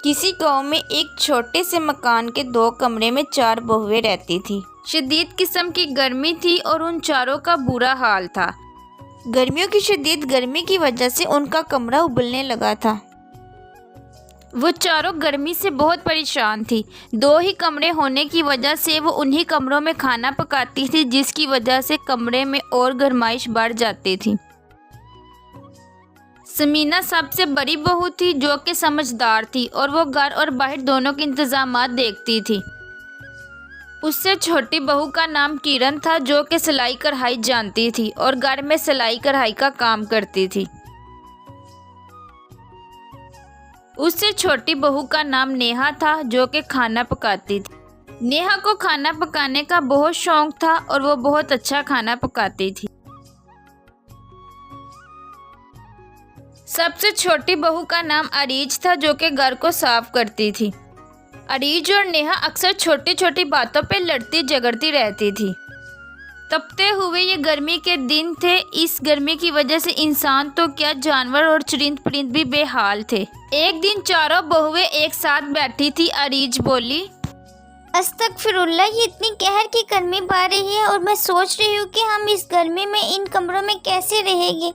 کسی گاؤں میں ایک چھوٹے سے مکان کے 2 کمرے میں 4 بہویں رہتی تھی۔ شدید قسم کی گرمی تھی اور ان چاروں کا برا حال تھا۔ گرمیوں کی شدید گرمی کی وجہ سے ان کا کمرہ ابلنے لگا تھا۔ وہ چاروں گرمی سے بہت پریشان تھی۔ 2 ہی کمرے ہونے کی وجہ سے وہ انہی کمروں میں کھانا پکاتی تھی، جس کی وجہ سے کمرے میں اور گرمائش بڑھ جاتی تھی۔ سمینہ سب سے بڑی بہو تھی جو کہ سمجھدار تھی اور وہ گھر اور باہر دونوں کے انتظامات دیکھتی تھی۔ اس سے چھوٹی بہو کا نام کرن تھا جو کہ سلائی کڑھائی جانتی تھی اور گھر میں سلائی کڑھائی کا کام کرتی تھی۔ اس سے چھوٹی بہو کا نام نیہا تھا جو کہ کھانا پکاتی تھی۔ نیہا کو کھانا پکانے کا بہت شوق تھا اور وہ بہت اچھا کھانا پکاتی تھی۔ سب سے چھوٹی بہو کا نام اریج تھا جو کہ گھر کو صاف کرتی تھی۔ اریج اور نیہا اکثر چھوٹی چھوٹی باتوں پہ لڑتی جھگڑتی رہتی تھی۔ تپتے ہوئے یہ گرمی کے دن تھے۔ اس گرمی کی وجہ سے انسان تو کیا، جانور اور چرند پرند بھی بے حال تھے۔ ایک دن چاروں بہویں ایک ساتھ بیٹھی تھی۔ اریج بولی، استغفر اللہ، یہ اتنی قہر کی گرمی پڑ رہی ہے اور میں سوچ رہی ہوں کہ ہم اس گرمی میں ان کمروں میں کیسے رہیں گے۔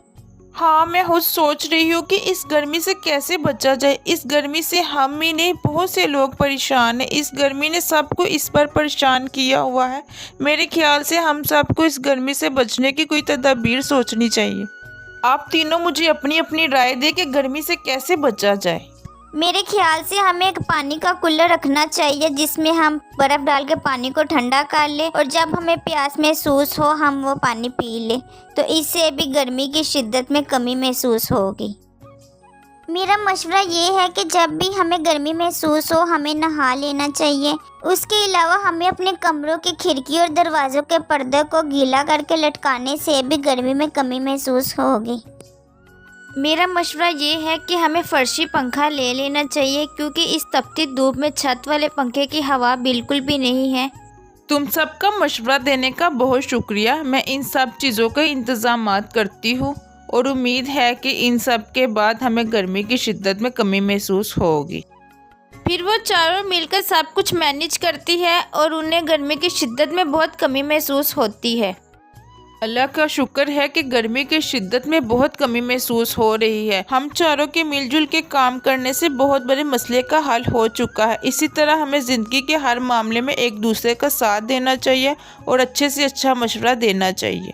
ہاں، میں خود سوچ رہی ہوں کہ اس گرمی سے کیسے بچا جائے۔ اس گرمی سے ہم ہی نہیں، بہت سے لوگ پریشان ہیں۔ اس گرمی نے سب کو اس پر پریشان کیا ہوا ہے۔ میرے خیال سے ہم سب کو اس گرمی سے بچنے کی کوئی تدابیر سوچنی چاہیے۔ آپ تینوں مجھے اپنی اپنی رائے دیں کہ گرمی سے کیسے بچا جائے۔ میرے خیال سے ہمیں ایک پانی کا کولر رکھنا چاہیے جس میں ہم برف ڈال کے پانی کو ٹھنڈا کر لیں اور جب ہمیں پیاس محسوس ہو ہم وہ پانی پی لیں، تو اس سے بھی گرمی کی شدت میں کمی محسوس ہوگی۔ میرا مشورہ یہ ہے کہ جب بھی ہمیں گرمی محسوس ہو ہمیں نہا لینا چاہیے۔ اس کے علاوہ ہمیں اپنے کمروں کی کھڑکی اور دروازوں کے پردے کو گیلا کر کے لٹکانے سے بھی گرمی میں کمی محسوس ہوگی۔ میرا مشورہ یہ ہے کہ ہمیں فرشی پنکھا لے لینا چاہیے کیونکہ اس تپتی دھوپ میں چھت والے پنکھے کی ہوا بالکل بھی نہیں ہے۔ تم سب کا مشورہ دینے کا بہت شکریہ۔ میں ان سب چیزوں کا انتظامات کرتی ہوں اور امید ہے کہ ان سب کے بعد ہمیں گرمی کی شدت میں کمی محسوس ہوگی۔ پھر وہ چاروں مل کر سب کچھ مینیج کرتی ہے اور انہیں گرمی کی شدت میں بہت کمی محسوس ہوتی ہے۔ اللہ کا شکر ہے کہ گرمی کی شدت میں بہت کمی محسوس ہو رہی ہے۔ ہم چاروں کے مل جل کے کام کرنے سے بہت بڑے مسئلے کا حل ہو چکا ہے۔ اسی طرح ہمیں زندگی کے ہر معاملے میں ایک دوسرے کا ساتھ دینا چاہیے اور اچھے سے اچھا مشورہ دینا چاہیے۔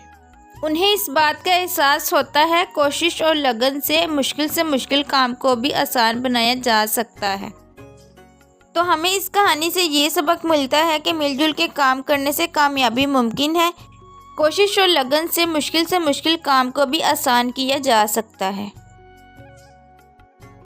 انہیں اس بات کا احساس ہوتا ہے کوشش اور لگن سے مشکل کام کو بھی آسان بنایا جا سکتا ہے۔ تو ہمیں اس کہانی سے یہ سبق ملتا ہے کہ مل جل کے کام کرنے سے کامیابی ممکن ہے۔ کوشش اور لگن سے مشکل کام کو بھی آسان کیا جا سکتا ہے۔